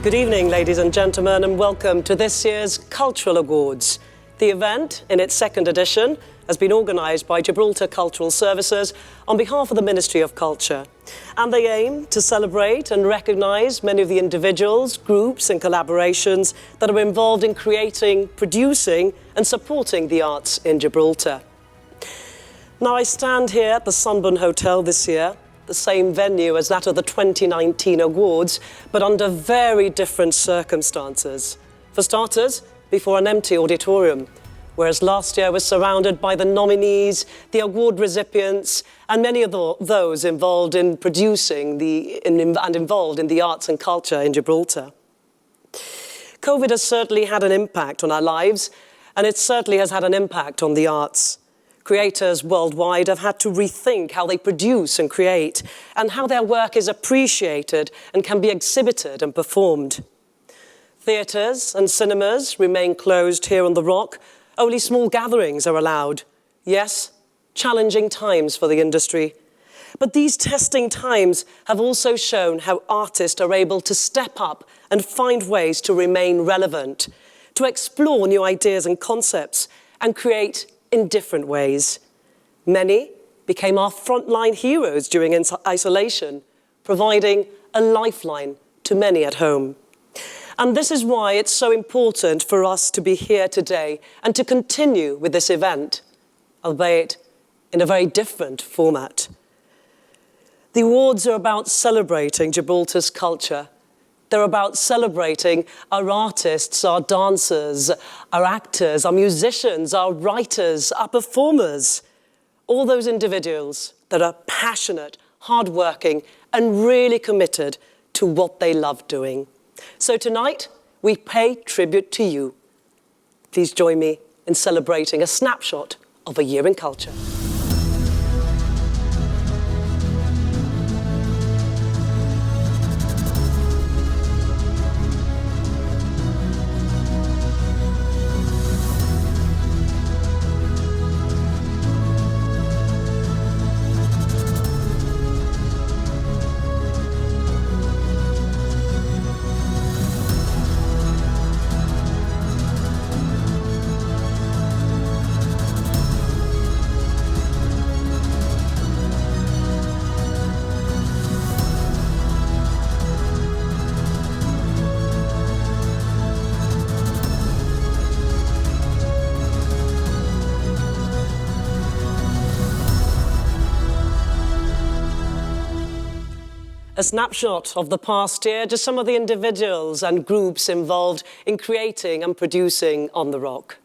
Good evening, ladies and gentlemen, and welcome to this year's Cultural Awards. The event, in its second edition, has been organised by Gibraltar Cultural Services on behalf of the Ministry of Culture. And they aim to celebrate and recognise many of the individuals, groups and collaborations that are involved in creating, producing and supporting the arts in Gibraltar. Now, I stand here at the Sunburn Hotel this year, the same venue as that of the 2019 awards, but under very different circumstances. For starters, before an empty auditorium, whereas last year was surrounded by the nominees, the award recipients, and many of those involved in producing and involved in the arts and culture in Gibraltar. COVID has certainly had an impact on our lives, and it certainly has had an impact on the arts. Creators worldwide have had to rethink how they produce and create, and how their work is appreciated and can be exhibited and performed. Theatres and cinemas remain closed here on the Rock. Only small gatherings are allowed. Yes, challenging times for the industry. But these testing times have also shown how artists are able to step up and find ways to remain relevant, to explore new ideas and concepts, and create in different ways. Many became our frontline heroes during isolation, providing a lifeline to many at home. And this is why it's so important for us to be here today and to continue with this event, albeit in a very different format. The awards are about celebrating Gibraltar's culture. They're about celebrating our artists, our dancers, our actors, our musicians, our writers, our performers, all those individuals that are passionate, hardworking, and really committed to what they love doing. So tonight, we pay tribute to you. Please join me in celebrating a snapshot of a year in culture. A snapshot of the past year, just some of the individuals and groups involved in creating and producing on the Rock.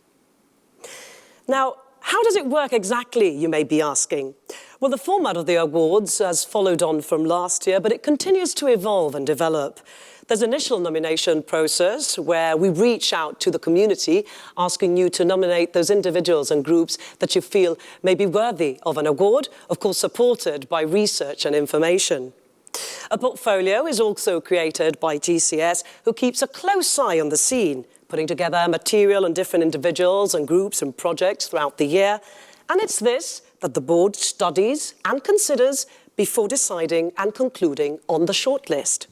Now, how does it work exactly, you may be asking? Well, the format of the awards has followed on from last year, but it continues to evolve and develop. There's an initial nomination process where we reach out to the community, asking you to nominate those individuals and groups that you feel may be worthy of an award, of course supported by research and information. A portfolio is also created by GCS, who keeps a close eye on the scene, putting together material on different individuals and groups and projects throughout the year. And it's this that the board studies and considers before deciding and concluding on the shortlist.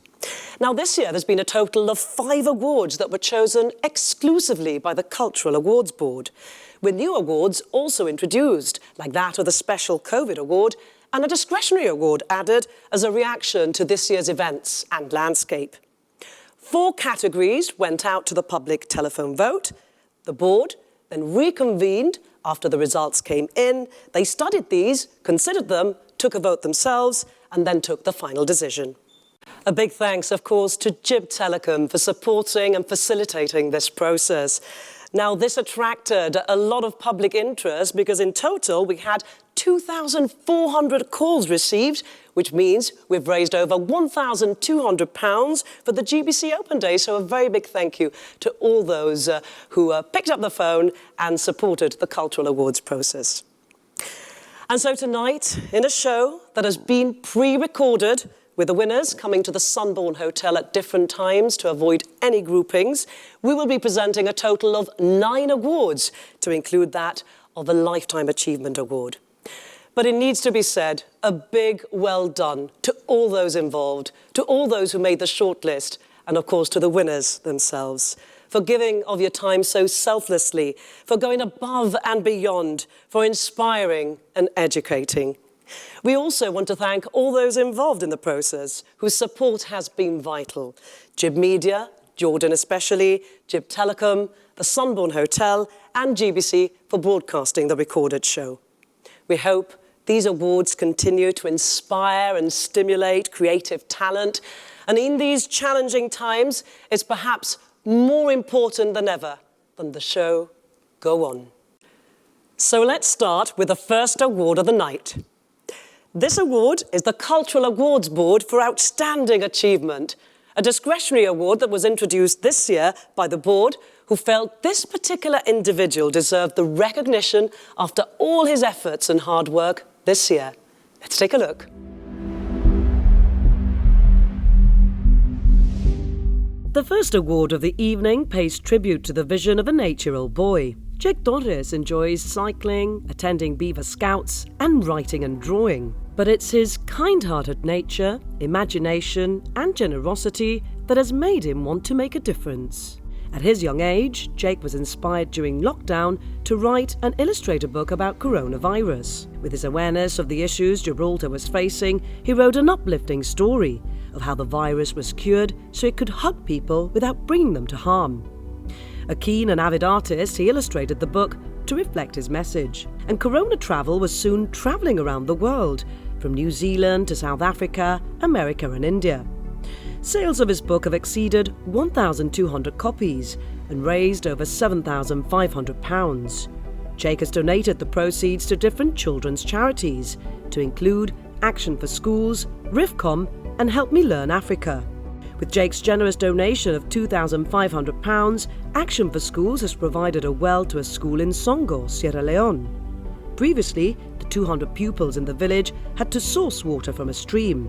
Now, this year, there's been a total of 5 awards that were chosen exclusively by the Cultural Awards Board, with new awards also introduced, like that of the Special COVID Award, and a discretionary award added as a reaction to this year's events and landscape. 4 categories went out to the public telephone vote. The board then reconvened after the results came in. They studied these, considered them, took a vote themselves, and then took the final decision. A big thanks, of course, to Gib Telecom for supporting and facilitating this process. Now, this attracted a lot of public interest because in total we had 2,400 calls received, which means we've raised over £1,200 for the GBC Open Day. So a very big thank you to all those who picked up the phone and supported the Cultural Awards process. And so tonight, in a show that has been pre-recorded, with the winners coming to the Sunburn Hotel at different times to avoid any groupings, we will be presenting a total of 9 awards, to include that of the Lifetime Achievement Award. But it needs to be said, a big well done to all those involved, to all those who made the shortlist, and of course to the winners themselves, for giving of your time so selflessly, for going above and beyond, for inspiring and educating. We also want to thank all those involved in the process whose support has been vital. Gib Media, Jordan especially, Gib Telecom, the Sunborn Hotel and GBC for broadcasting the recorded show. We hope these awards continue to inspire and stimulate creative talent, and in these challenging times, it's perhaps more important than ever than the show go on. So let's start with the first award of the night. This award is the Cultural Awards Board for Outstanding Achievement, a discretionary award that was introduced this year by the board, who felt this particular individual deserved the recognition after all his efforts and hard work this year. Let's take a look. The first award of the evening pays tribute to the vision of an 8-year-old boy. Jake Torres enjoys cycling, attending Beaver Scouts, and writing and drawing. But it's his kind-hearted nature, imagination, and generosity that has made him want to make a difference. At his young age, Jake was inspired during lockdown to write and illustrate a book about coronavirus. With his awareness of the issues Gibraltar was facing, he wrote an uplifting story of how the virus was cured so it could hug people without bringing them to harm. A keen and avid artist, he illustrated the book to reflect his message. And Corona Travel was soon travelling around the world, from New Zealand to South Africa, America and India. Sales of his book have exceeded 1,200 copies and raised over £7,500. Jake has donated the proceeds to different children's charities, to include Action for Schools, RIFCOM and Help Me Learn Africa. With Jake's generous donation of £2,500, Action for Schools has provided a well to a school in Songo, Sierra Leone. Previously, the 200 pupils in the village had to source water from a stream.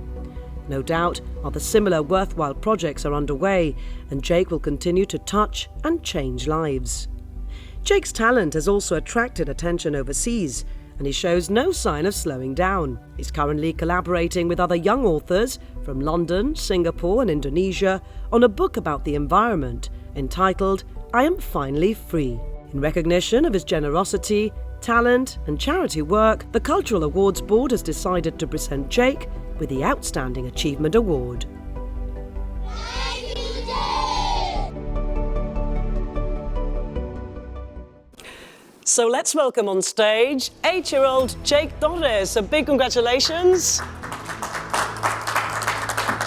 No doubt, other similar worthwhile projects are underway, and Jake will continue to touch and change lives. Jake's talent has also attracted attention overseas, and he shows no sign of slowing down. He's currently collaborating with other young authors from London, Singapore and Indonesia on a book about the environment entitled I Am Finally Free. In recognition of his generosity, talent and charity work, the Cultural Awards Board has decided to present Jake with the Outstanding Achievement Award. So let's welcome on stage 8-year-old Jake Torres. So big congratulations.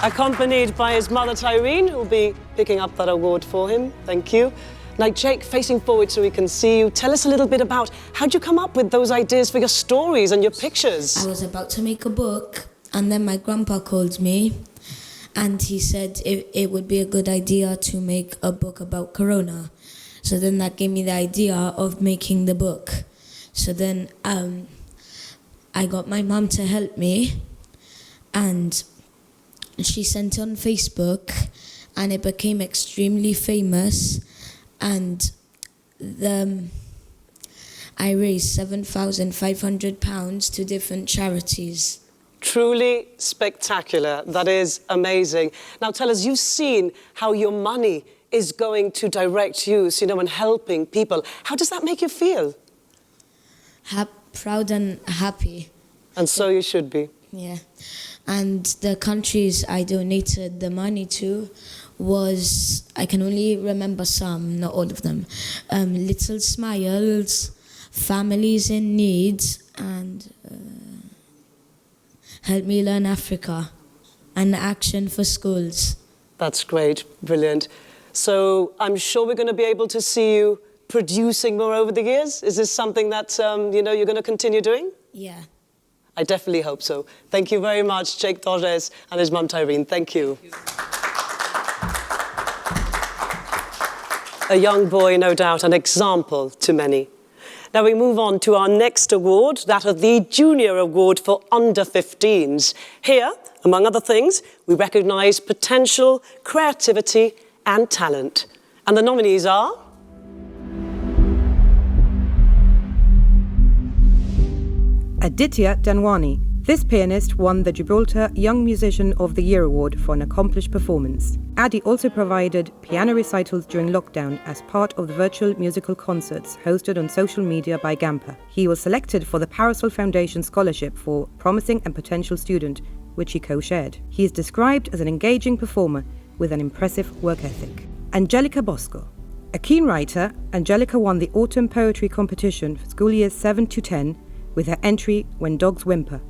Accompanied by his mother Tyrene, who will be picking up that award for him. Thank you. Now Jake, facing forward so we can see you, tell us a little bit about how'd you come up with those ideas for your stories and your pictures? I was about to make a book, and then my grandpa called me and he said it would be a good idea to make a book about Corona. So then that gave me the idea of making the book. So then I got my mum to help me, and she sent it on Facebook, and it became extremely famous, and I raised £7,500 to different charities. Truly spectacular. That is amazing. Now tell us, you've seen how your money is going to direct use, and helping people. How does that make you feel? Proud and happy. And so you should be. Yeah. And the countries I donated the money to was, I can only remember some, not all of them. Little Smiles, Families in Need, and Help Me Learn Africa, and Action for Schools. That's great, brilliant. So I'm sure we're going to be able to see you producing more over the years. Is this something that you're going to continue doing? Yeah. I definitely hope so. Thank you very much, Jake Torres and his mum Tyrene. Thank you. A young boy, no doubt, an example to many. Now we move on to our next award, that of the Junior Award for Under-15s. Here, among other things, we recognise potential, creativity and talent. And the nominees are... Aditya Danwani. This pianist won the Gibraltar Young Musician of the Year Award for an accomplished performance. Addy also provided piano recitals during lockdown as part of the virtual musical concerts hosted on social media by Gamper. He was selected for the Parasol Foundation Scholarship for Promising and Potential Student, which he co-shared. He is described as an engaging performer with an impressive work ethic. Angelica Bosco. A keen writer, Angelica won the Autumn Poetry Competition for school years 7 to 10 with her entry When Dogs Whimper,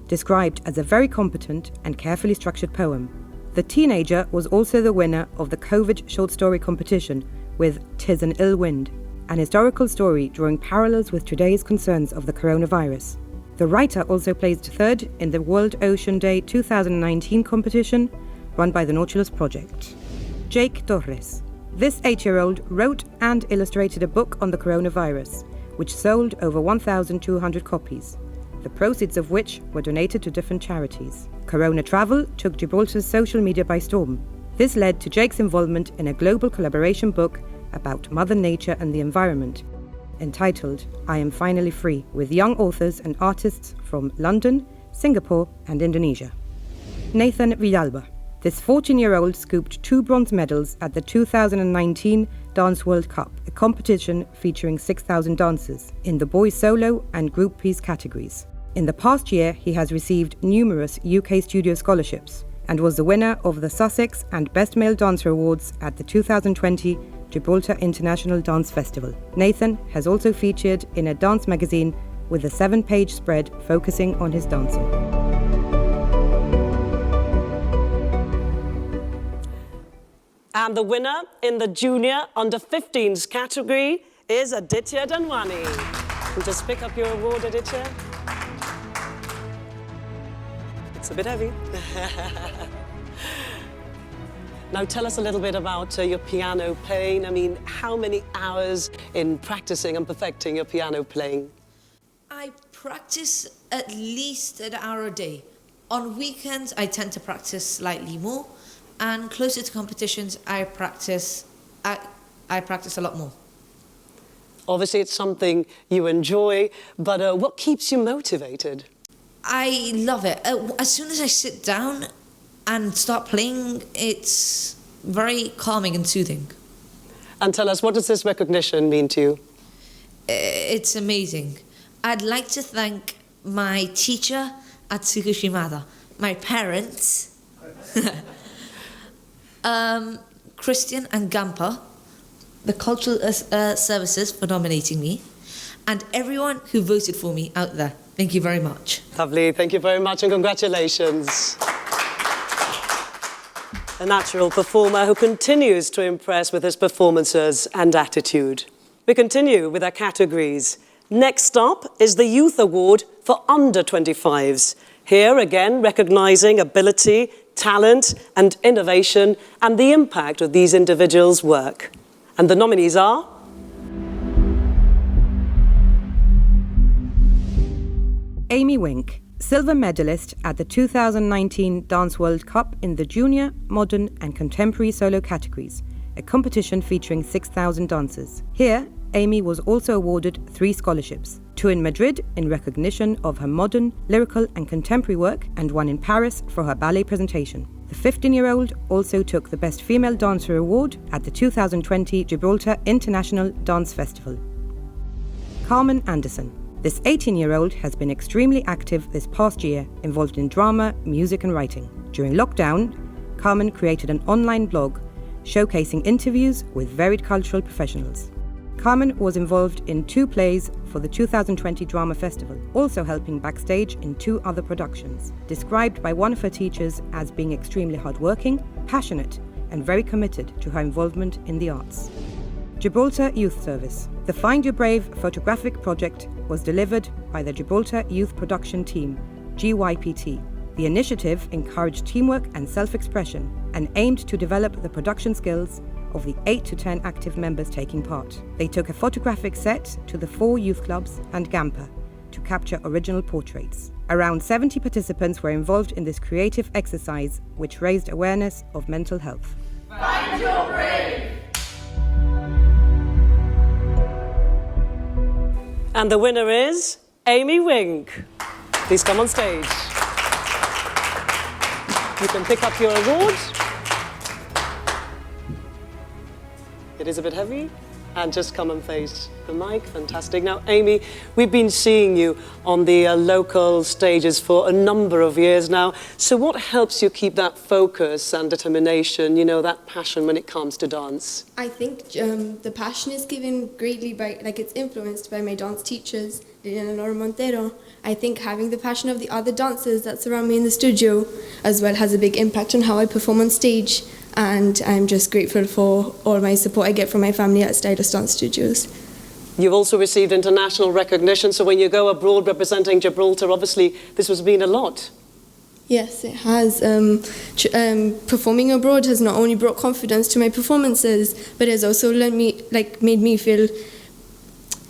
described as a very competent and carefully structured poem. The teenager was also the winner of the COVID short story competition with 'Tis an Ill Wind, an historical story drawing parallels with today's concerns of the coronavirus. The writer also placed third in the World Ocean Day 2019 competition run by the Nautilus Project. Jake Torres. This 8-year-old wrote and illustrated a book on the coronavirus, which sold over 1,200 copies, the proceeds of which were donated to different charities. Corona travel took Gibraltar's social media by storm. This led to Jake's involvement in a global collaboration book about Mother Nature and the environment, entitled I Am Finally Free, with young authors and artists from London, Singapore and Indonesia. Nathan Villalba. This 14-year-old scooped 2 bronze medals at the 2019 Dance World Cup, a competition featuring 6,000 dancers in the boys solo and group piece categories. In the past year, he has received numerous UK studio scholarships and was the winner of the Sussex and Best Male Dancer Awards at the 2020 Gibraltar International Dance Festival. Nathan has also featured in a dance magazine with a 7-page spread focusing on his dancing. And the winner in the junior under-15s category is Aditya Danwani. You just pick up your award, Aditya. It's a bit heavy. Now tell us a little bit about your piano playing. I mean, how many hours in practicing and perfecting your piano playing? I practice at least an hour a day. On weekends, I tend to practice slightly more, and closer to competitions, I practice a lot more. Obviously, it's something you enjoy, but what keeps you motivated? I love it. As soon as I sit down and start playing, it's very calming and soothing. And tell us, what does this recognition mean to you? It's amazing. I'd like to thank my teacher at Tsukushimada, my parents, Christian and Gampa, the Cultural Services for nominating me, and everyone who voted for me out there. Thank you very much. Lovely, thank you very much and congratulations. A natural performer who continues to impress with his performances and attitude. We continue with our categories. Next up is the Youth Award for Under-25s. Here again, recognising ability, talent and innovation and the impact of these individuals' work. And the nominees are Amy Wink, silver medalist at the 2019 Dance World Cup in the junior, modern and contemporary solo categories, a competition featuring 6,000 dancers. Here, Amy was also awarded 3 scholarships, 2 in Madrid in recognition of her modern, lyrical and contemporary work, and 1 in Paris for her ballet presentation. The 15-year-old also took the Best Female Dancer Award at the 2020 Gibraltar International Dance Festival. Carmen Anderson. This 18-year-old has been extremely active this past year, involved in drama, music and writing. During lockdown, Carmen created an online blog showcasing interviews with varied cultural professionals. Carmen was involved in 2 plays for the 2020 Drama Festival, also helping backstage in 2 other productions, described by one of her teachers as being extremely hardworking, passionate and very committed to her involvement in the arts. Gibraltar Youth Service. The Find Your Brave photographic project was delivered by the Gibraltar Youth Production Team, GYPT. The initiative encouraged teamwork and self-expression and aimed to develop the production skills of the 8 to 10 active members taking part. They took a photographic set to the 4 youth clubs and Gamper to capture original portraits. Around 70 participants were involved in this creative exercise, which raised awareness of mental health. Find your brave! And the winner is Amy Wink. Please come on stage. You can pick up your award. It is a bit heavy. And just come and face the mic. Fantastic. Now, Amy, we've been seeing you on the local stages for a number of years now. So what helps you keep that focus and determination, you know, that passion when it comes to dance? I think the passion is given greatly by, it's influenced by my dance teachers, Liliana Laura Montero. I think having the passion of the other dancers that surround me in the studio as well has a big impact on how I perform on stage. And I'm just grateful for all my support I get from my family at Stylist Dance Studios. You've also received international recognition, so when you go abroad representing Gibraltar, obviously this has been a lot. Yes, it has. Performing abroad has not only brought confidence to my performances, but has also made me feel.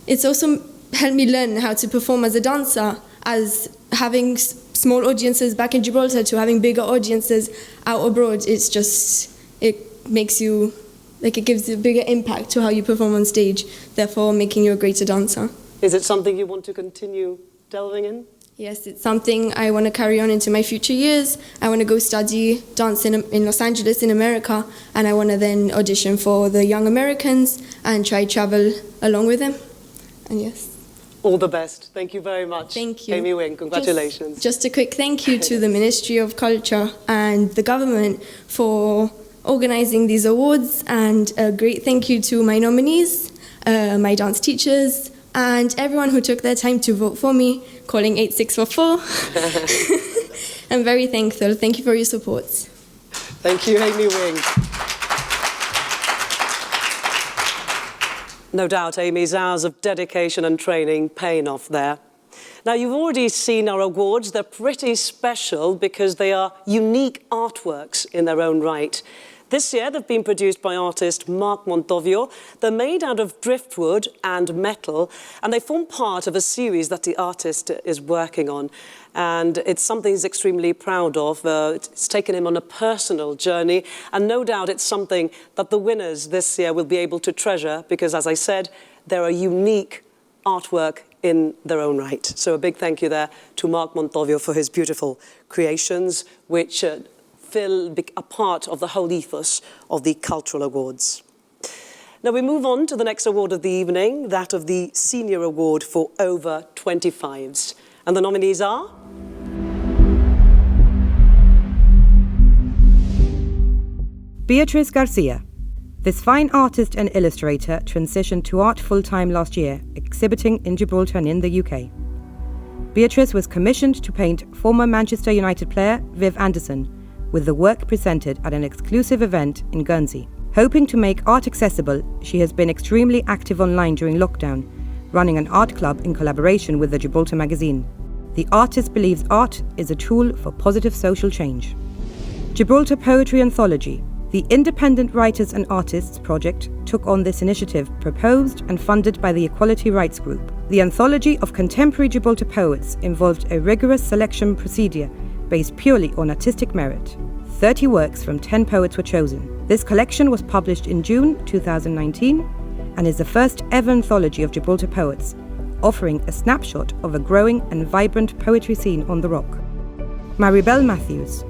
It's also helped me learn how to perform as a dancer, as having small audiences back in Gibraltar to having bigger audiences out abroad. It makes you. It gives a bigger impact to how you perform on stage, therefore making you a greater dancer. Is it something you want to continue delving in? Yes, it's something I want to carry on into my future years. I want to go study dance in Los Angeles in America, and I want to then audition for the Young Americans and try travel along with them. And yes. All the best. Thank you very much. Thank you. Amy Wing, congratulations. Just a quick thank you to the Ministry of Culture and the government for organising these awards, and a great thank you to my nominees, my dance teachers, and everyone who took their time to vote for me, calling 8644. I'm very thankful. Thank you for your support. Thank you, Amy Wing. No doubt Amy's hours of dedication and training paying off there. Now, you've already seen our awards. They're pretty special because they are unique artworks in their own right. This year, they've been produced by artist Mark Montovio. They're made out of driftwood and metal, and they form part of a series that the artist is working on. And it's something he's extremely proud of. It's taken him on a personal journey, and no doubt it's something that the winners this year will be able to treasure because, as I said, they're a unique artwork in their own right. So a big thank you there to Mark Montovio for his beautiful creations, which fill a part of the whole ethos of the Cultural Awards. Now we move on to the next award of the evening, that of the Senior Award for Over 25s. And the nominees are... Beatriz Garcia. This fine artist and illustrator transitioned to art full-time last year, exhibiting in Gibraltar and in the UK. Beatriz was commissioned to paint former Manchester United player Viv Anderson, with the work presented at an exclusive event in Guernsey. Hoping to make art accessible, she has been extremely active online during lockdown, running an art club in collaboration with the Gibraltar magazine. The artist believes art is a tool for positive social change. Gibraltar Poetry Anthology. The Independent Writers and Artists project took on this initiative, proposed and funded by the Equality Rights Group. The anthology of contemporary Gibraltar poets involved a rigorous selection procedure based purely on artistic merit. 30 works from 10 poets were chosen. This collection was published in June 2019 and is the first ever anthology of Gibraltar poets, offering a snapshot of a growing and vibrant poetry scene on the rock. Maribel Matthews.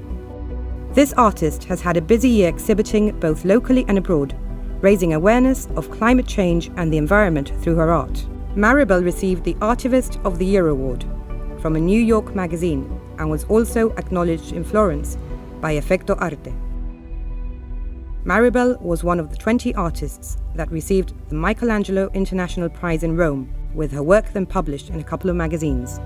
This artist has had a busy year exhibiting both locally and abroad, raising awareness of climate change and the environment through her art. Maribel received the Artivist of the Year award from a New York magazine and was also acknowledged in Florence by Efecto Arte. Maribel was one of the 20 artists that received the Michelangelo International Prize in Rome, with her work then published in a couple of magazines.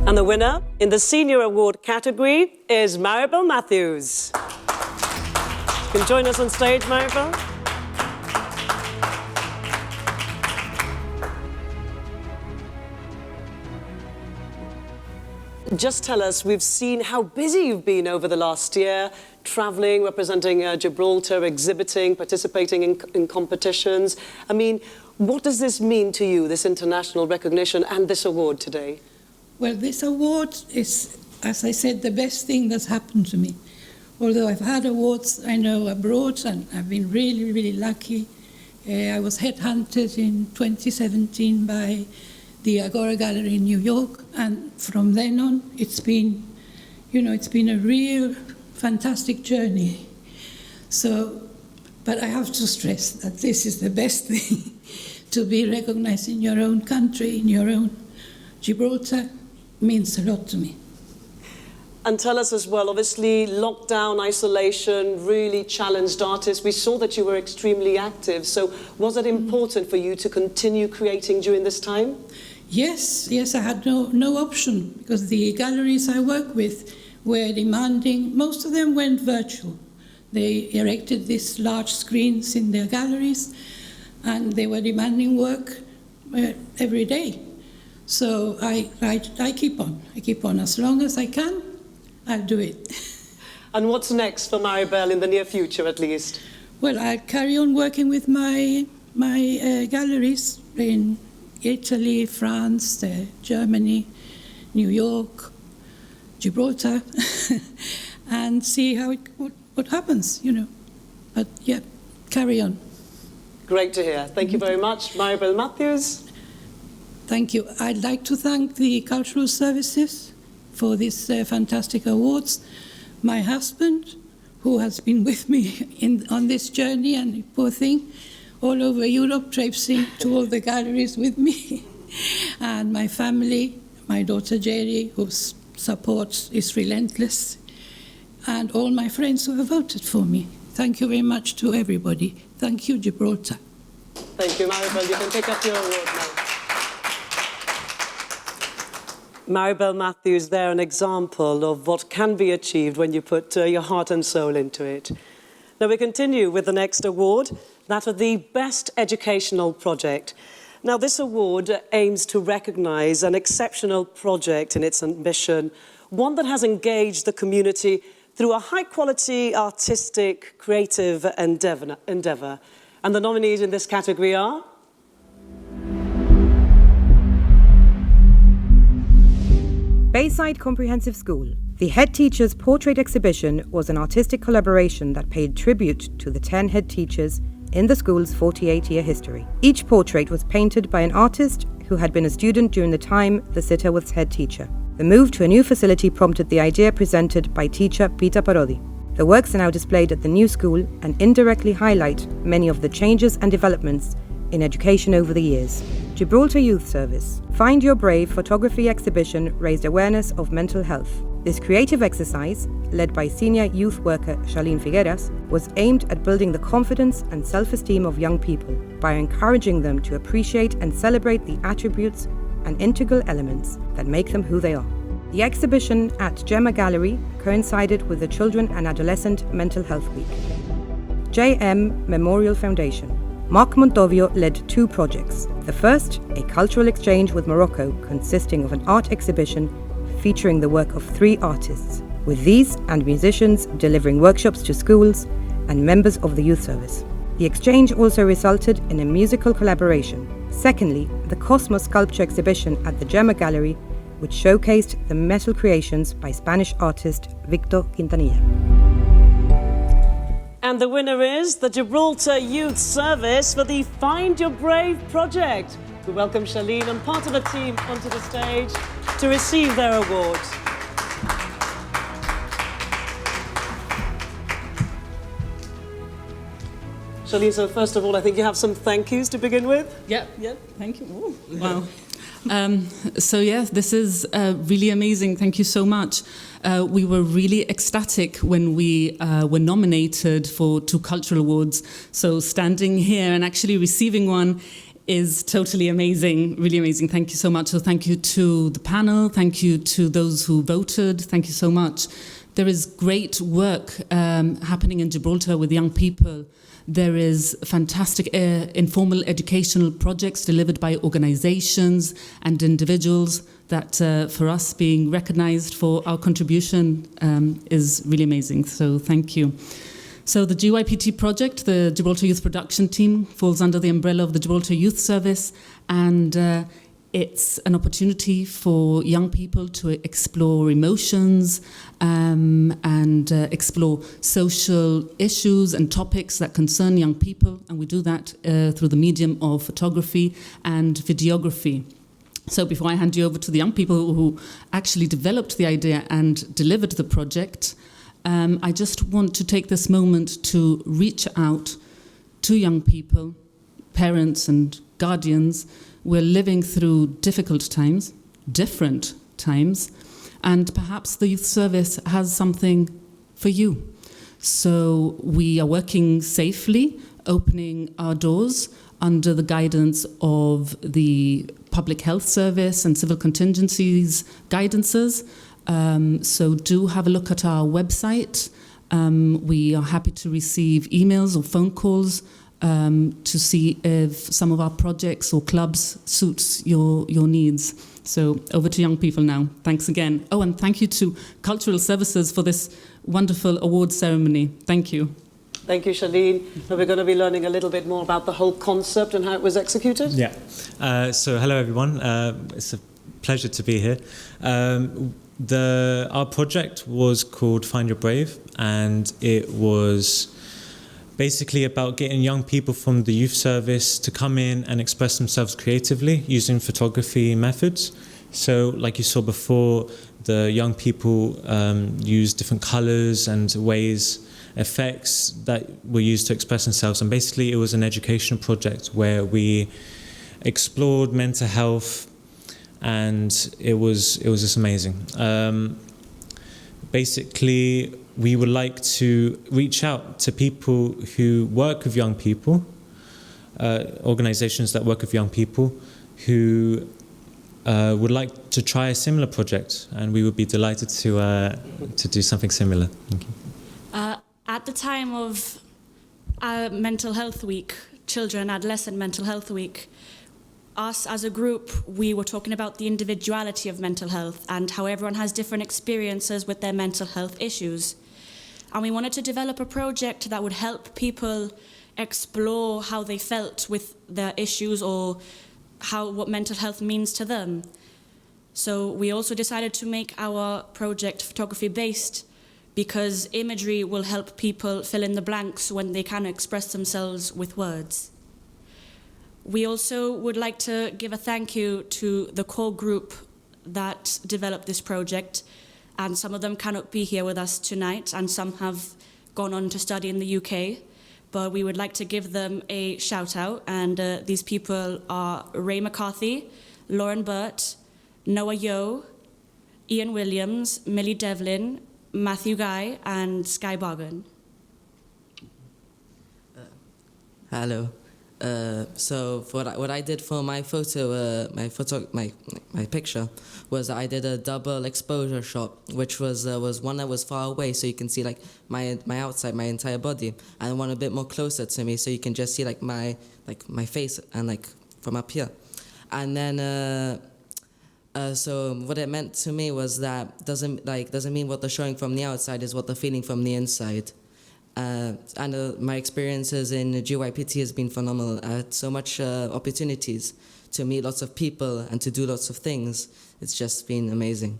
And the winner in the Senior Award category is Maribel Matthews. You can join us on stage, Maribel. Just tell us, we've seen how busy you've been over the last year, travelling, representing Gibraltar, exhibiting, participating in competitions. I mean, what does this mean to you, this international recognition and this award today? Well, this award is, as I said, the best thing that's happened to me. Although I've had awards, I know, abroad, and I've been really, really lucky. I was headhunted in 2017 by the Agora Gallery in New York, and from then on, it's been a real fantastic journey. So, but I have to stress that this is the best thing, to be recognized in your own country, in your own Gibraltar, means a lot to me. And tell us as well, obviously lockdown, isolation really challenged artists. We saw that you were extremely active. So was it important for you to continue creating during this time? Yes, I had no option, because the galleries I work with were demanding, most of them went virtual. They erected these large screens in their galleries, and they were demanding work every day. So I keep on. I keep on as long as I can. I'll do it. And what's next for Maribel in the near future, at least? Well, I'll carry on working with my galleries in Italy, France, Germany, New York, Gibraltar, and see how what happens, you know. But yeah, carry on. Great to hear. Thank you very much, Maribel Matthews. Thank you. I'd like to thank the Cultural Services for these fantastic awards. My husband, who has been with me on this journey, and poor thing, all over Europe, traipsing to all the galleries with me. And my family, my daughter Jerry, whose support is relentless, and all my friends who have voted for me. Thank you very much to everybody. Thank you, Gibraltar. Thank you, Maribel. You can pick up your award now. Maribel Matthews, there an example of what can be achieved when you put your heart and soul into it. Now we continue with the next award, that of the Best Educational Project. Now this award aims to recognise an exceptional project in its ambition, one that has engaged the community through a high-quality, artistic, creative endeavour. And the nominees in this category are... Bayside Comprehensive School. The head teacher's portrait exhibition was an artistic collaboration that paid tribute to the 10 head teachers in the school's 48-year history. Each portrait was painted by an artist who had been a student during the time the sitter was head teacher. The move to a new facility prompted the idea presented by teacher Peter Parodi. The works are now displayed at the new school and indirectly highlight many of the changes and developments in education over the years. Gibraltar Youth Service. Find Your Brave photography exhibition raised awareness of mental health. This creative exercise, led by senior youth worker Charlene Figueras, was aimed at building the confidence and self-esteem of young people by encouraging them to appreciate and celebrate the attributes and integral elements that make them who they are. The exhibition at Gemma Gallery coincided with the Children and Adolescent Mental Health Week. JM Memorial Foundation. Mark Montovio led 2 projects. The first, a cultural exchange with Morocco consisting of an art exhibition featuring the work of 3 artists, with these and musicians delivering workshops to schools and members of the youth service. The exchange also resulted in a musical collaboration. Secondly, the Cosmos sculpture exhibition at the Gemma Gallery, which showcased the metal creations by Spanish artist Victor Quintanilla. And the winner is the Gibraltar Youth Service for the Find Your Brave project. We welcome Charlene and part of the team onto the stage to receive their award. Charlene, so first of all, I think you have some thank yous to begin with. Yeah, thank you. Ooh, wow. So yes, this is really amazing. Thank you so much. We were really ecstatic when we were nominated for 2 cultural awards. So standing here and actually receiving one is totally amazing, really amazing. Thank you so much. So thank you to the panel. Thank you to those who voted. Thank you so much. There is great work happening in Gibraltar with young people. There is fantastic informal educational projects delivered by organizations and individuals that for us being recognized for our contribution is really amazing. So thank you. So the GYPT project, the Gibraltar Youth Production Team, falls under the umbrella of the Gibraltar Youth Service, and it's an opportunity for young people to explore emotions and explore social issues and topics that concern young people. And we do that through the medium of photography and videography. So before I hand you over to the young people who actually developed the idea and delivered the project, I just want to take this moment to reach out to young people, parents and guardians. We're living through difficult times, different times, and perhaps the youth service has something for you. So we are working safely, opening our doors under the guidance of the Public Health Service and Civil Contingencies guidances. So do have a look at our website. We are happy to receive emails or phone calls to see if some of our projects or clubs suits your needs. So over to young people now. Thanks again. Oh, and thank you to Cultural Services for this wonderful award ceremony. Thank you. Thank you, Shalene. Now we're going to be learning a little bit more about the whole concept and how it was executed. Yeah. So hello, everyone. It's a pleasure to be here. Our project was called Find Your Brave, and it was basically about getting young people from the youth service to come in and express themselves creatively using photography methods. So like you saw before, the young people used different colours and ways, effects that were used to express themselves. And basically it was an educational project where we explored mental health, and it was just amazing. Basically, we would like to reach out to people who work with young people, organisations that work with young people who would like to try a similar project, and we would be delighted to do something similar. Thank you. At the time of Mental Health Week, Children Adolescent Mental Health Week, us as a group, we were talking about the individuality of mental health and how everyone has different experiences with their mental health issues. And we wanted to develop a project that would help people explore how they felt with their issues or what mental health means to them. So we also decided to make our project photography-based because imagery will help people fill in the blanks when they can't express themselves with words. We also would like to give a thank you to the core group that developed this project, and some of them cannot be here with us tonight, and some have gone on to study in the UK, but we would like to give them a shout out, and these people are Ray McCarthy, Lauren Burt, Noah Yo, Ian Williams, Millie Devlin, Matthew Guy, and Sky Bargan. Hello. So for what I did for my photo, my picture, was I did a double exposure shot, which was one that was far away, so you can see like my outside, my entire body, and one a bit more closer to me, so you can just see like my face and like from up here, and then so what it meant to me was that doesn't mean what they're showing from the outside is what they're feeling from the inside. And my experiences in GYPT has been phenomenal. I had so much opportunities to meet lots of people and to do lots of things. It's just been amazing.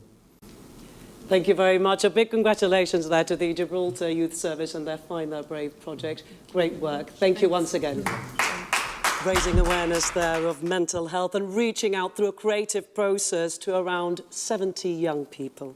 Thank you very much. A big congratulations there to the Gibraltar Youth Service and their Find Their Brave project. Great work. Thank you once again. Raising awareness there of mental health and reaching out through a creative process to around 70 young people.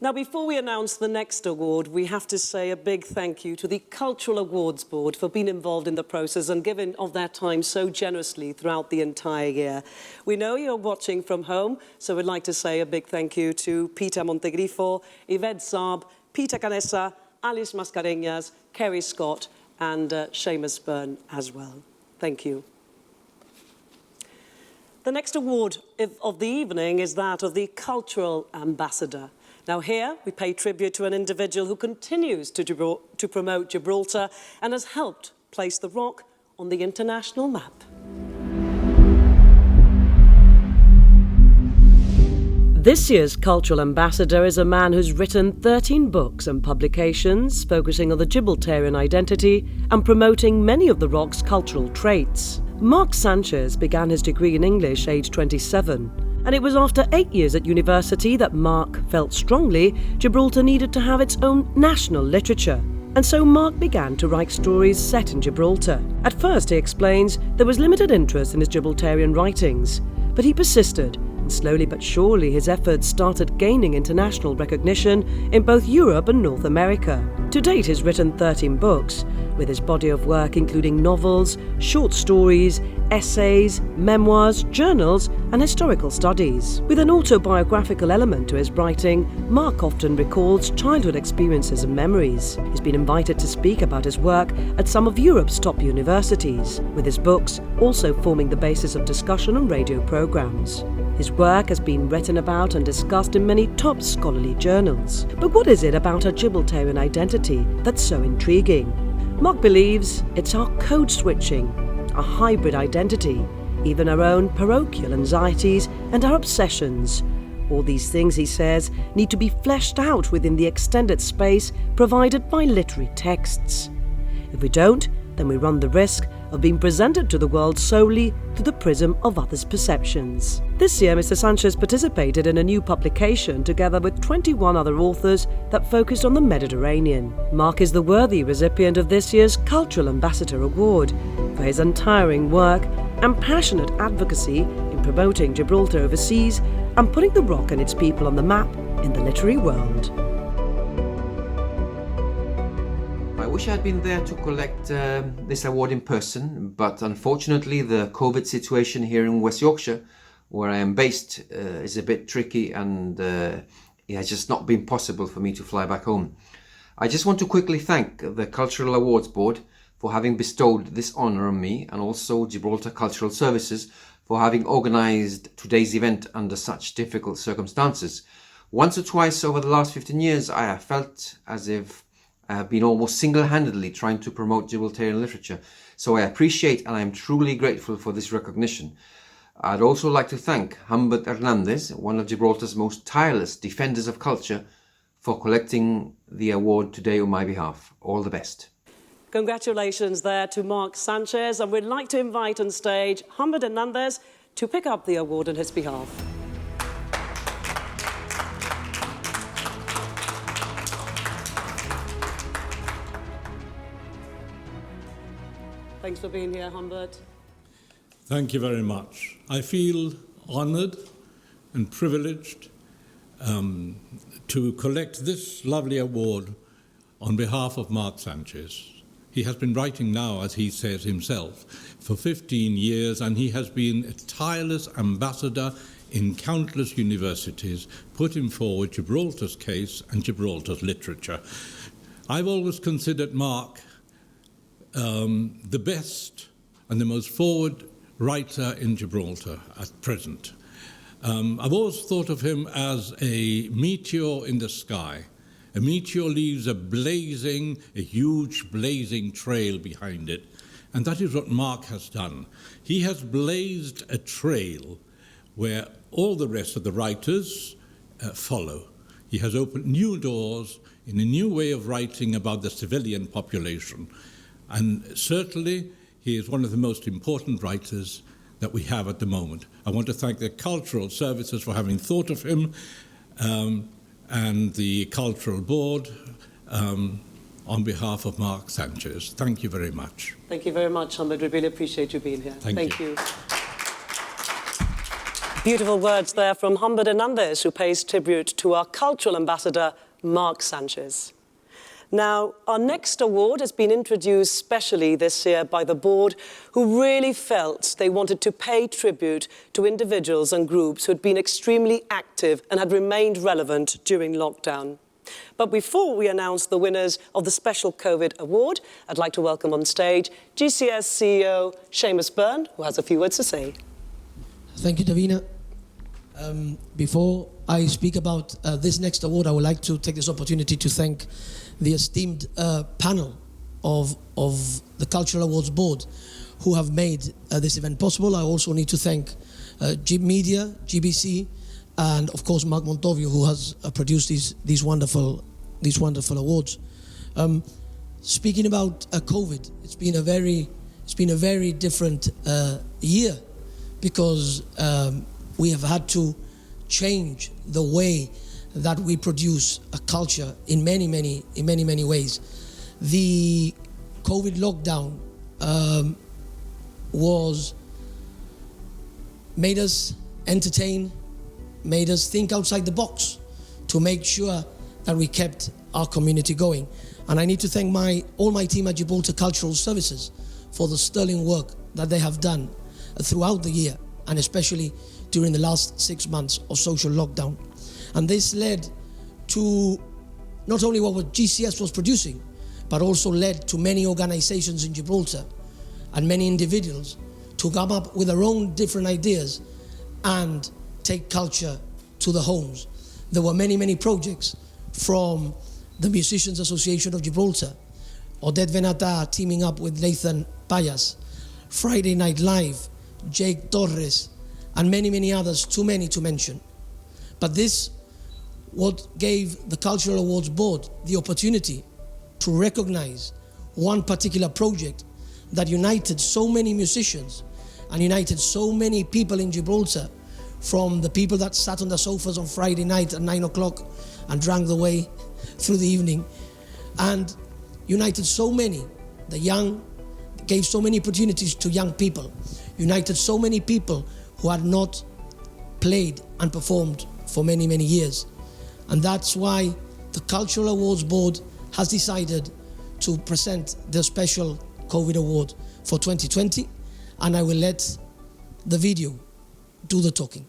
Now, before we announce the next award, we have to say a big thank you to the Cultural Awards Board for being involved in the process and giving of their time so generously throughout the entire year. We know you're watching from home, so we'd like to say a big thank you to Peter Montegrifo, Yvette Saab, Peter Canessa, Alice Mascarenhas, Kerry Scott, and Seamus Byrne as well. Thank you. The next award of the evening is that of the Cultural Ambassador. Now here, we pay tribute to an individual who continues to promote Gibraltar and has helped place the rock on the international map. This year's Cultural Ambassador is a man who's written 13 books and publications focusing on the Gibraltarian identity and promoting many of the rock's cultural traits. Mark Sanchez began his degree in English aged 27. And it was after 8 years at university that Mark felt strongly Gibraltar needed to have its own national literature. And so Mark began to write stories set in Gibraltar. At first, he explains, there was limited interest in his Gibraltarian writings, but he persisted, Slowly but surely, his efforts started gaining international recognition in both Europe and North America. To date, he's written 13 books, with his body of work including novels, short stories, essays, memoirs, journals, and historical studies. With an autobiographical element to his writing, Mark often recalls childhood experiences and memories. He's been invited to speak about his work at some of Europe's top universities, with his books also forming the basis of discussion on radio programs. His work has been written about and discussed in many top scholarly journals. But what is it about our Gibraltarian identity that's so intriguing? Mark believes it's our code switching, our hybrid identity, even our own parochial anxieties and our obsessions. All these things, he says, need to be fleshed out within the extended space provided by literary texts. If we don't, then we run the risk of being presented to the world solely through the prism of others' perceptions. This year, Mr. Sanchez participated in a new publication together with 21 other authors that focused on the Mediterranean. Mark is the worthy recipient of this year's Cultural Ambassador Award for his untiring work and passionate advocacy in promoting Gibraltar overseas and putting the rock and its people on the map in the literary world. I wish I had been there to collect this award in person, but unfortunately the COVID situation here in West Yorkshire, where I am based, is a bit tricky, and it has just not been possible for me to fly back home. I just want to quickly thank the Cultural Awards Board for having bestowed this honour on me, and also Gibraltar Cultural Services for having organised today's event under such difficult circumstances. Once or twice over the last 15 years, I have felt as if I have been almost single-handedly trying to promote Gibraltarian literature, so I appreciate and I am truly grateful for this recognition. I'd also like to thank Humbert Hernandez, one of Gibraltar's most tireless defenders of culture, for collecting the award today on my behalf. All the best. Congratulations there to Mark Sanchez, and we'd like to invite on stage Humbert Hernandez to pick up the award on his behalf. Thanks for being here, Humbert. Thank you very much. I feel honoured and privileged to collect this lovely award on behalf of Mark Sanchez. He has been writing now, as he says himself, for 15 years, and he has been a tireless ambassador in countless universities, putting forward Gibraltar's case and Gibraltar's literature. I've always considered Mark the best and the most forward writer in Gibraltar at present. I've always thought of him as a meteor in the sky. A meteor leaves a huge blazing trail behind it, and that is what Mark has done. He has blazed a trail where all the rest of the writers follow. He has opened new doors in a new way of writing about the civilian population. And certainly, he is one of the most important writers that we have at the moment. I want to thank the Cultural Services for having thought of him, and the Cultural Board on behalf of Mark Sanchez. Thank you very much. Thank you very much, Humbert. We really appreciate you being here. Thank you. Beautiful words there from Humbert Hernandez, who pays tribute to our Cultural Ambassador, Mark Sanchez. Now, our next award has been introduced specially this year by the board, who really felt they wanted to pay tribute to individuals and groups who had been extremely active and had remained relevant during lockdown. But before we announce the winners of the special COVID award, I'd like to welcome on stage GCS CEO Seamus Byrne, who has a few words to say. Thank you, Davina. Before I speak about this next award, I would like to take this opportunity to thank the esteemed panel of the Cultural Awards Board who have made this event possible. I also need to thank GIB Media, GBC, and of course Mark Montovio, who has produced these wonderful awards. Speaking about COVID, it's been a very different year, because we have had to change the way that we produce a culture in many ways. The COVID lockdown made us entertain made us think outside the box to make sure that we kept our community going. And I need to thank all my team at Gibraltar Cultural Services for the sterling work that they have done throughout the year, and especially during the last 6 months of social lockdown. And this led to not only what GCS was producing, but also led to many organizations in Gibraltar and many individuals to come up with their own different ideas and take culture to the homes. There were many, many projects from the Musicians Association of Gibraltar, Odette Venata teaming up with Lathan Payas, Friday Night Live, Jake Torres, and many, many others, too many to mention. But this what gave the Cultural Awards Board the opportunity to recognize one particular project that united so many musicians and united so many people in Gibraltar, from the people that sat on the sofas on Friday night at 9 o'clock and drank the way through the evening, and united so many, the young, gave so many opportunities to young people, united so many people who had not played and performed for many, many years. And that's why the Cultural Awards Board has decided to present the special COVID award for 2020, and I will let the video do the talking.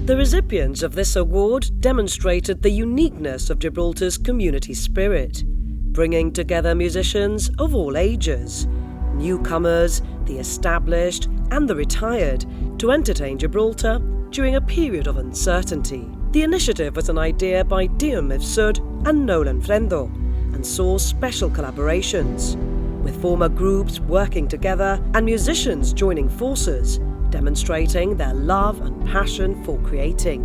The recipients of this award demonstrated the uniqueness of Gibraltar's community spirit, bringing together musicians of all ages, newcomers, the established and the retired, to entertain Gibraltar during a period of uncertainty. The initiative was an idea by Dion Mifsud and Nolan Frendo, and saw special collaborations, with former groups working together and musicians joining forces, demonstrating their love and passion for creating.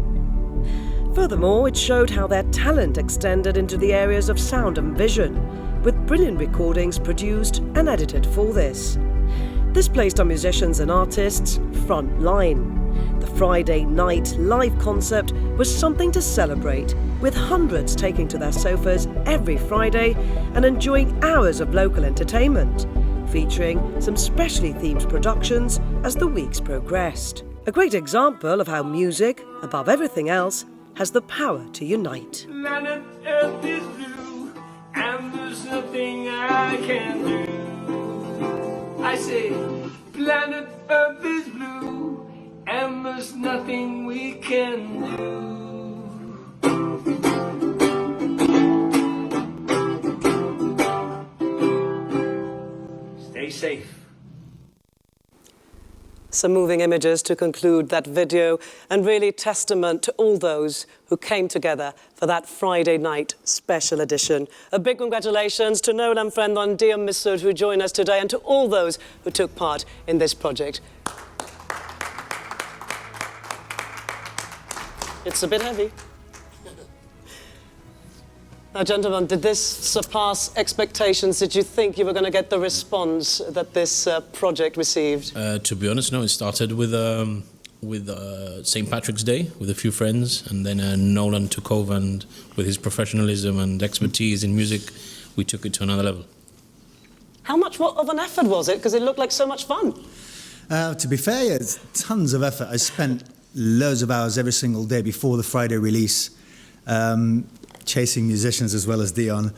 Furthermore, it showed how their talent extended into the areas of sound and vision, with brilliant recordings produced and edited for this. This placed our musicians and artists front line. The Friday night live concept was something to celebrate, with hundreds taking to their sofas every Friday and enjoying hours of local entertainment, featuring some specially themed productions as the weeks progressed. A great example of how music, above everything else, has the power to unite. Planet Earth is blue, and there's nothing I can do. I say, planet Earth is blue, and there's nothing we can do. Stay safe. Some moving images to conclude that video, and really testament to all those who came together for that Friday night special edition. A big congratulations to Nolan Frendo and Dion Mifsud who join us today, and to all those who took part in this project. It's a bit heavy. Now, gentlemen, did this surpass expectations? Did you think you were going to get the response that this project received? To be honest, no. It started with St. Patrick's Day with a few friends, and then Nolan took over, and with his professionalism and expertise in music, we took it to another level. How much of an effort was it? Because it looked like so much fun. To be fair, yeah, it's tons of effort. I spent loads of hours every single day before the Friday release, chasing musicians as well as Dion,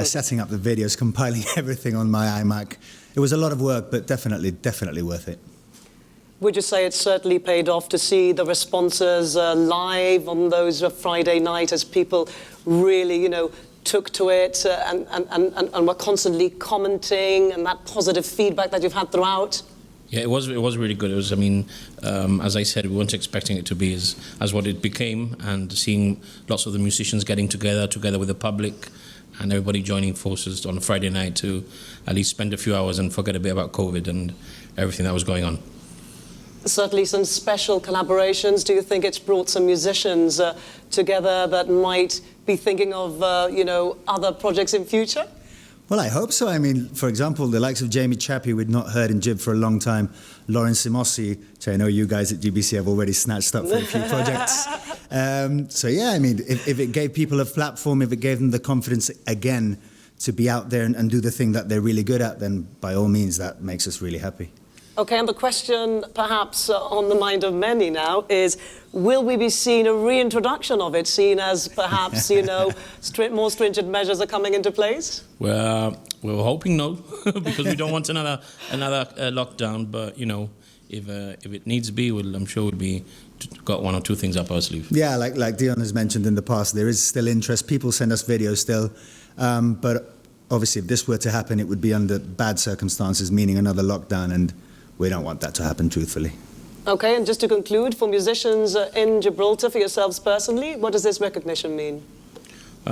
setting up the videos, compiling everything on my iMac. It was a lot of work, but definitely worth it. Would you say it certainly paid off to see the responses live on those Friday night, as people really, took to it and were constantly commenting, and that positive feedback that you've had throughout? Yeah, it was really good. It was, as I said, we weren't expecting it to be as what it became, and seeing lots of the musicians getting together with the public, and everybody joining forces on a Friday night to at least spend a few hours and forget a bit about COVID and everything that was going on. Certainly some special collaborations. Do you think it's brought some musicians together that might be thinking of, other projects in future? Well, I hope so. For example, the likes of Jamie Chappie, we'd not heard in Gib for a long time. Lauren Simossi, which I know you guys at GBC have already snatched up for a few projects. If it gave people a platform, if it gave them the confidence again to be out there and do the thing that they're really good at, then by all means, that makes us really happy. Okay, and the question perhaps on the mind of many now is, will we be seeing a reintroduction of it, seen as perhaps, more stringent measures are coming into place? Well, we're hoping no, because we don't want another lockdown. But if it needs be, I'm sure we'll be got one or two things up our sleeve. Yeah, like Dion has mentioned in the past, there is still interest. People send us videos still, but obviously, if this were to happen, it would be under bad circumstances, meaning another lockdown, and we don't want that to happen, truthfully. Okay, and just to conclude, for musicians in Gibraltar, for yourselves personally, what does this recognition mean?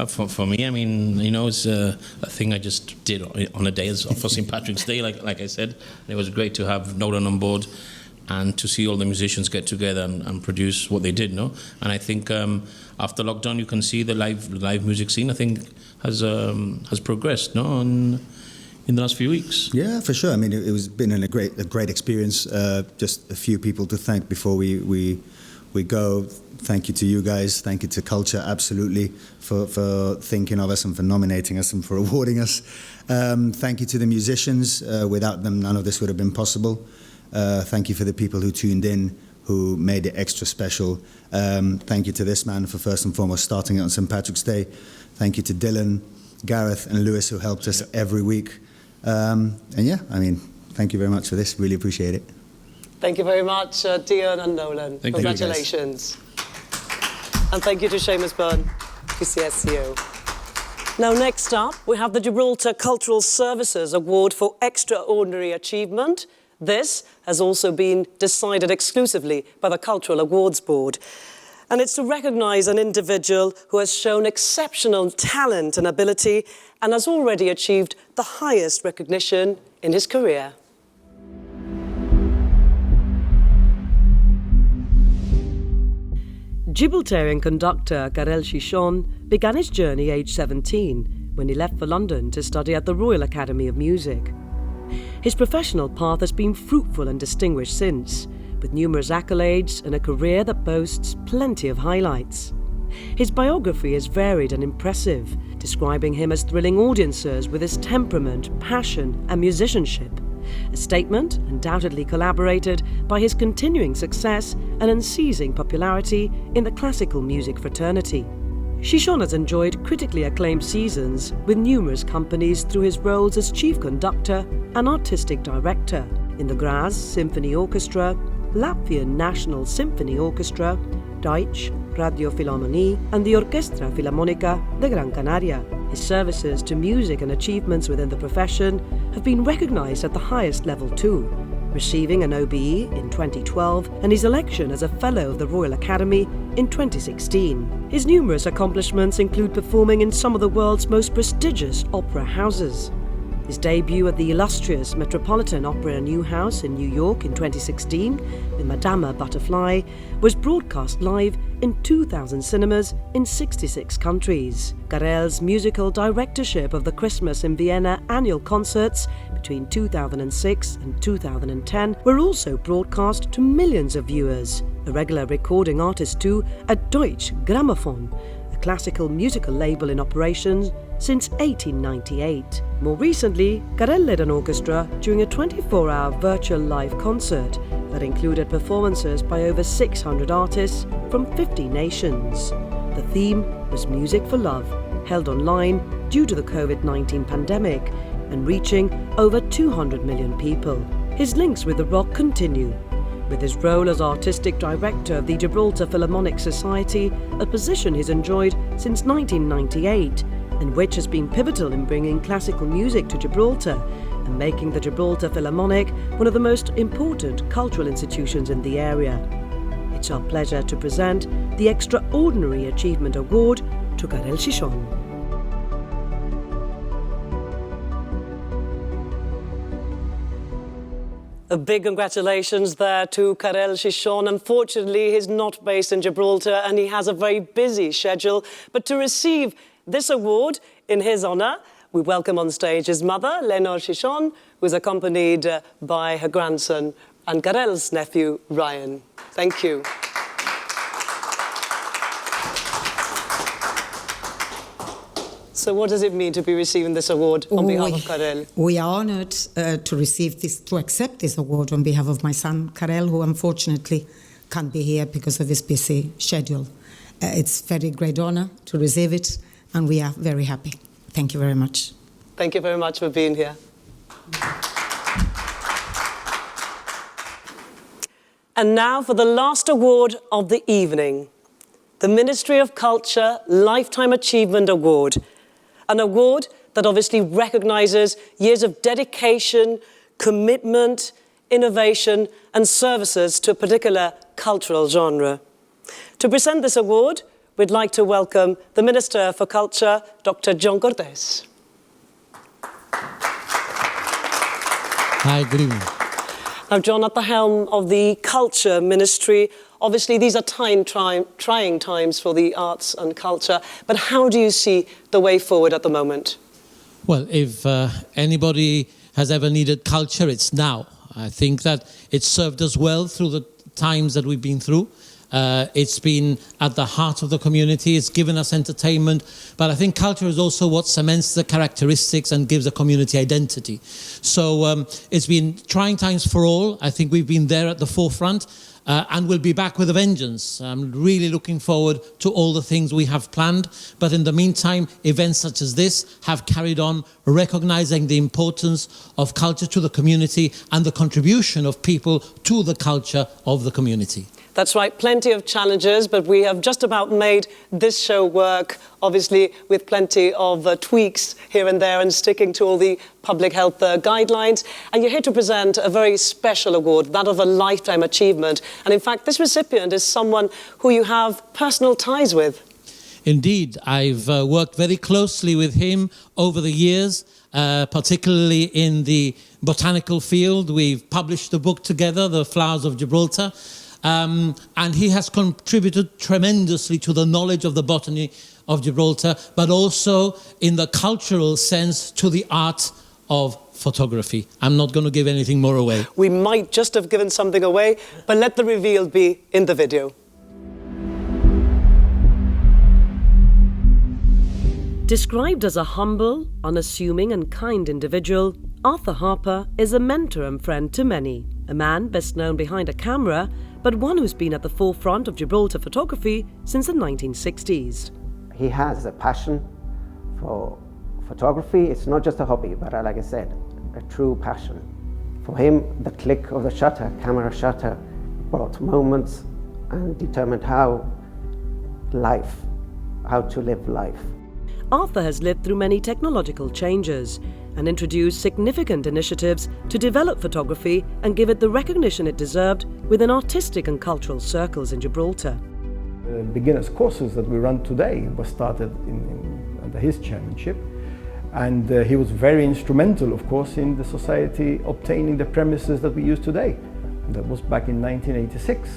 For me, it's a thing I just did on a day for St. Patrick's Day, like I said. And it was great to have Nolan on board and to see all the musicians get together and produce what they did, no? And I think after lockdown, you can see the live music scene, I think, has progressed, no? In the last few weeks. Yeah, for sure. I mean, it was been a great experience. Just a few people to thank before we go. Thank you to you guys. Thank you to Culture, absolutely, for thinking of us and for nominating us and for awarding us. Thank you to the musicians. Without them, none of this would have been possible. Thank you for the people who tuned in, who made it extra special. Thank you to this man for first and foremost starting it on St. Patrick's Day. Thank you to Dylan, Gareth and Lewis, who helped us every week. Thank you very much for this. Really appreciate it. Thank you very much, Dion and Nolan. Thank Congratulations. And thank you to Seamus Byrne, PCSCO. Now, next up, we have the Gibraltar Cultural Services Award for Extraordinary Achievement. This has also been decided exclusively by the Cultural Awards Board. And it's to recognise an individual who has shown exceptional talent and ability and has already achieved the highest recognition in his career. Gibraltarian conductor Karel Chichon began his journey aged 17 when he left for London to study at the Royal Academy of Music. His professional path has been fruitful and distinguished since, with numerous accolades and a career that boasts plenty of highlights. His biography is varied and impressive, describing him as thrilling audiences with his temperament, passion and musicianship. A statement undoubtedly collaborated by his continuing success and unceasing popularity in the classical music fraternity. Chichon has enjoyed critically acclaimed seasons with numerous companies through his roles as chief conductor and artistic director in the Graz Symphony Orchestra, Latvian National Symphony Orchestra, Deutsche Radio Philharmonie and the Orquestra Filarmonica de Gran Canaria. His services to music and achievements within the profession have been recognised at the highest level too, receiving an OBE in 2012 and his election as a Fellow of the Royal Academy in 2016. His numerous accomplishments include performing in some of the world's most prestigious opera houses. His debut at the illustrious Metropolitan Opera Newhouse in New York in 2016 with Madama Butterfly was broadcast live in 2,000 cinemas in 66 countries. Karel's musical directorship of the Christmas in Vienna annual concerts between 2006 and 2010 were also broadcast to millions of viewers. A regular recording artist too at Deutsche Grammophon, a classical musical label in operation since 1898. More recently, Karel led an orchestra during a 24-hour virtual live concert that included performances by over 600 artists from 50 nations. The theme was Music for Love, held online due to the COVID-19 pandemic and reaching over 200 million people. His links with the rock continue, with his role as artistic director of the Gibraltar Philharmonic Society, a position he's enjoyed since 1998, and which has been pivotal in bringing classical music to Gibraltar and making the Gibraltar Philharmonic one of the most important cultural institutions in the area. It's our pleasure to present the Extraordinary Achievement Award to Karel Chichon. A big congratulations there to Karel Chichon. Unfortunately, he's not based in Gibraltar and he has a very busy schedule. But to receive this award in his honour, we welcome on stage his mother, Lenore Chichon, who is accompanied by her grandson and Karel's nephew, Ryan. Thank you. So what does it mean to be receiving this award on behalf of Karel? We are honoured to accept this award on behalf of my son Karel, who unfortunately can't be here because of his busy schedule. It's a very great honour to receive it, and we are very happy. Thank you very much. Thank you very much for being here. And now for the last award of the evening, the Ministry of Culture Lifetime Achievement Award, an award that obviously recognises years of dedication, commitment, innovation and services to a particular cultural genre. To present this award, we'd like to welcome the Minister for Culture, Dr. John Cortés. Hi, good evening. Now, John, at the helm of the Culture Ministry, obviously these are trying times for the arts and culture, but how do you see the way forward at the moment? Well, if anybody has ever needed culture, it's now. I think that it's served us well through the times that we've been through. It's been at the heart of the community, it's given us entertainment, but I think culture is also what cements the characteristics and gives a community identity. So it's been trying times for all. I think we've been there at the forefront, and we'll be back with a vengeance. I'm really looking forward to all the things we have planned, but in the meantime, events such as this have carried on, recognizing the importance of culture to the community and the contribution of people to the culture of the community. That's right, plenty of challenges, but we have just about made this show work, obviously with plenty of tweaks here and there and sticking to all the public health guidelines. And you're here to present a very special award, that of a lifetime achievement. And in fact, this recipient is someone who you have personal ties with. Indeed, I've worked very closely with him over the years, particularly in the botanical field. We've published a book together, The Flowers of Gibraltar. And he has contributed tremendously to the knowledge of the botany of Gibraltar, but also in the cultural sense to the art of photography. I'm not going to give anything more away. We might just have given something away, but let the reveal be in the video. Described as a humble, unassuming and kind individual, Arthur Harper is a mentor and friend to many. A man best known behind a camera, but one who's been at the forefront of Gibraltar photography since the 1960s. He has a passion for photography. It's not just a hobby, but like I said, a true passion. For him, the click of the shutter, camera shutter, brought moments and determined how to live life. Arthur has lived through many technological changes and introduced significant initiatives to develop photography and give it the recognition it deserved within artistic and cultural circles in Gibraltar. The beginners courses that we run today was started under his chairmanship, and he was very instrumental, of course, in the society obtaining the premises that we use today. That was back in 1986.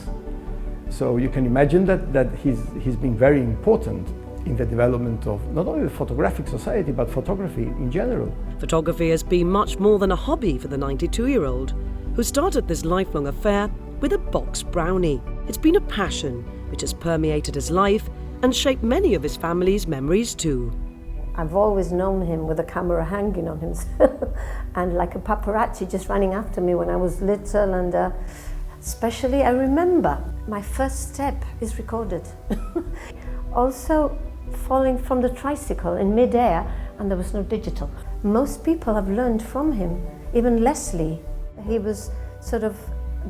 So you can imagine that he's been very important in the development of not only the photographic society, but photography in general. Photography has been much more than a hobby for the 92-year-old, who started this lifelong affair with a box brownie. It's been a passion which has permeated his life and shaped many of his family's memories too. I've always known him with a camera hanging on him and like a paparazzi just running after me when I was little, and especially I remember my first step is recorded. Also falling from the tricycle in mid-air, and there was no digital. Most people have learned from him, even Leslie. He was sort of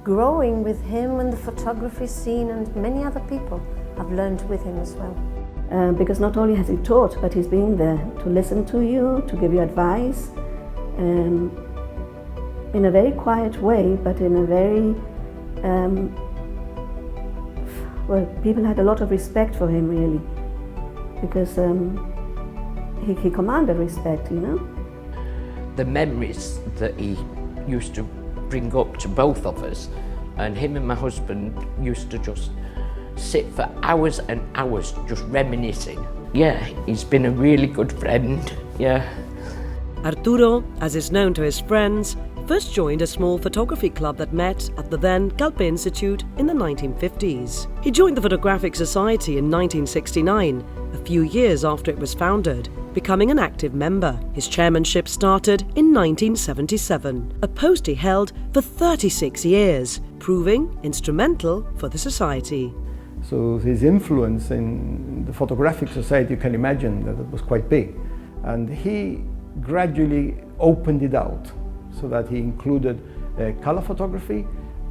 growing with him and the photography scene, and many other people have learned with him as well. Because not only has he taught, but he's been there to listen to you, to give you advice, in a very quiet way, but in a very, well, people had a lot of respect for him, really, because he commanded respect, you know. The memories that he used to bring up to both of us, and him and my husband used to just sit for hours and hours just reminiscing. Yeah, he's been a really good friend, yeah. Arturo, as is known to his friends, first joined a small photography club that met at the then Calpe Institute in the 1950s. He joined the Photographic Society in 1969, a few years after it was founded, becoming an active member. His chairmanship started in 1977, a post he held for 36 years, proving instrumental for the society. So his influence in the photographic society, you can imagine that it was quite big. And he gradually opened it out so that he included color photography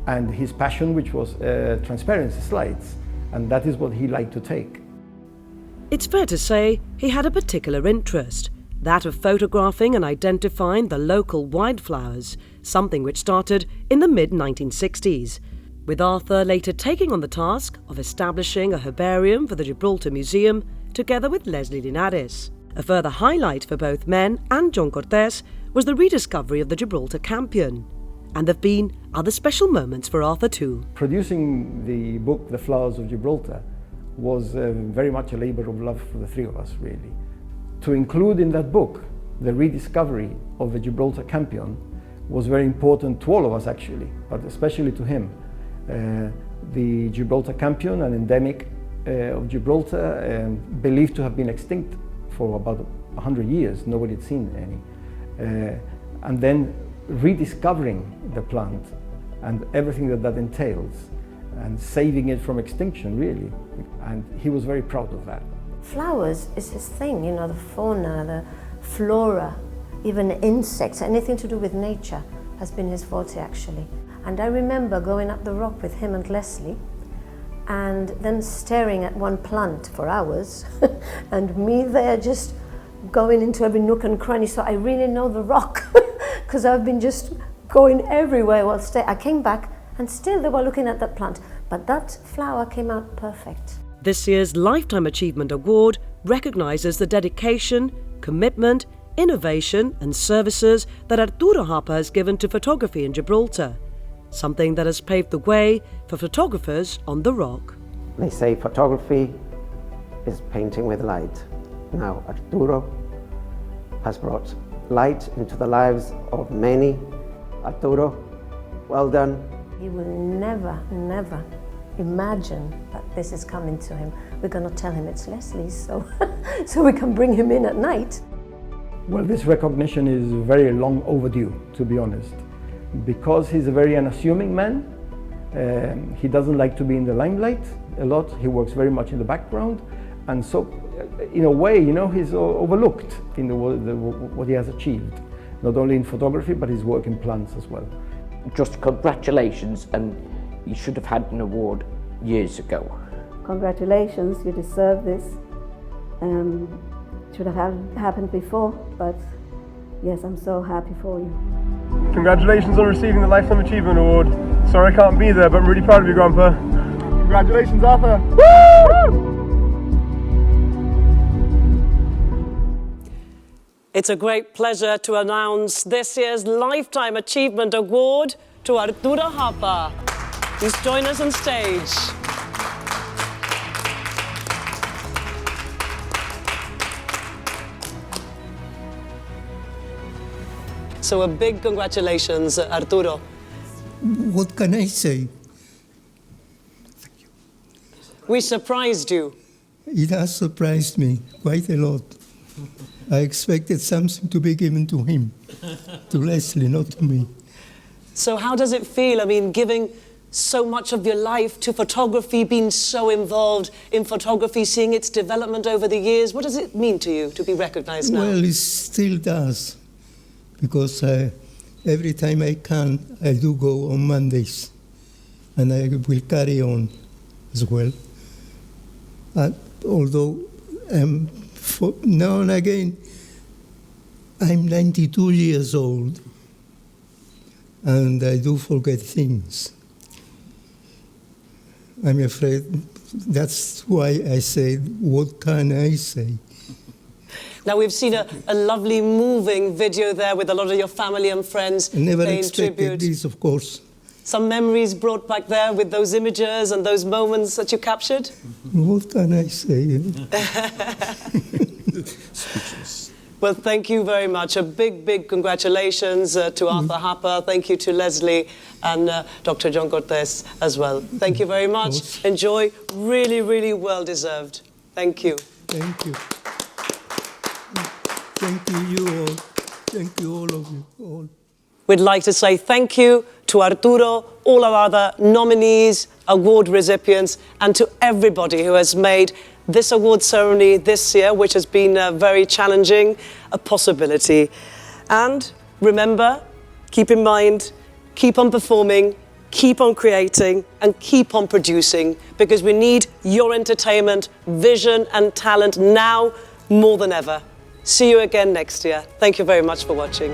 and his passion, which was transparency slides. And that is what he liked to take. It's fair to say he had a particular interest, that of photographing and identifying the local wildflowers, something which started in the mid-1960s, with Arthur later taking on the task of establishing a herbarium for the Gibraltar Museum together with Leslie Linares. A further highlight for both men and John Cortés was the rediscovery of the Gibraltar campion. And there have been other special moments for Arthur too. Producing the book The Flowers of Gibraltar was very much a labour of love for the three of us, really. To include in that book the rediscovery of the Gibraltar campion was very important to all of us actually, but especially to him. The Gibraltar campion, an endemic of Gibraltar, believed to have been extinct for about 100 years. Nobody had seen any. And then rediscovering the plant and everything that entails and saving it from extinction, really. And he was very proud of that. Flowers is his thing, you know, the fauna, the flora, even insects, anything to do with nature has been his forte actually. And I remember going up the rock with him and Leslie and them staring at one plant for hours and me there just going into every nook and cranny, so I really know the rock because I've been just going everywhere while I came back and still they were looking at that plant, but that flower came out perfect. This year's Lifetime Achievement Award recognises the dedication, commitment, innovation and services that Arturo Harper has given to photography in Gibraltar, something that has paved the way for photographers on the rock. They say photography is painting with light. Now Arturo has brought light into the lives of many. Arturo, well done. He will never, never imagine that this is coming to him. We're going to tell him it's Leslie's, so we can bring him in at night. Well, this recognition is very long overdue, to be honest. Because he's a very unassuming man, he doesn't like to be in the limelight a lot. He works very much in the background, and so in a way, you know, he's overlooked in what he has achieved, not only in photography but his work in plants as well. Just congratulations, and you should have had an award years ago. Congratulations, you deserve this. Should have happened before, but yes, I'm so happy for you. Congratulations on receiving the Lifetime Achievement Award. Sorry I can't be there, but I'm really proud of you, Grandpa. Congratulations, Arthur. Woo! It's a great pleasure to announce this year's Lifetime Achievement Award to Arturo Harper. Please join us on stage. So a big congratulations, Arturo. What can I say? We surprised you. It has surprised me quite a lot. I expected something to be given to him, to Leslie, not to me. So how does it feel, I mean, giving so much of your life to photography, being so involved in photography, seeing its development over the years? What does it mean to you to be recognized now? Well, it still does, because every time I can, I do go on Mondays, and I will carry on as well. Although now and again, I'm 92 years old, and I do forget things. I'm afraid that's why I said, what can I say? Now, we've seen a lovely, moving video there with a lot of your family and friends I never paying expected tribute. this, of course. Some memories brought back there with those images and those moments that you captured? What can I say? Well, thank you very much. A big, big congratulations to Arthur Harper. Thank you to Leslie and Dr. John Cortés as well. Thank you very much. Enjoy. Really, really well deserved. Thank you. Thank you. Thank you all. Thank you, all of you. All. We'd like to say thank you to Arturo, all our other nominees, award recipients, and to everybody who has made this award ceremony this year, which has been very challenging, a possibility. And remember, keep in mind, keep on performing, keep on creating, and keep on producing, because we need your entertainment, vision, and talent now more than ever. See you again next year. Thank you very much for watching.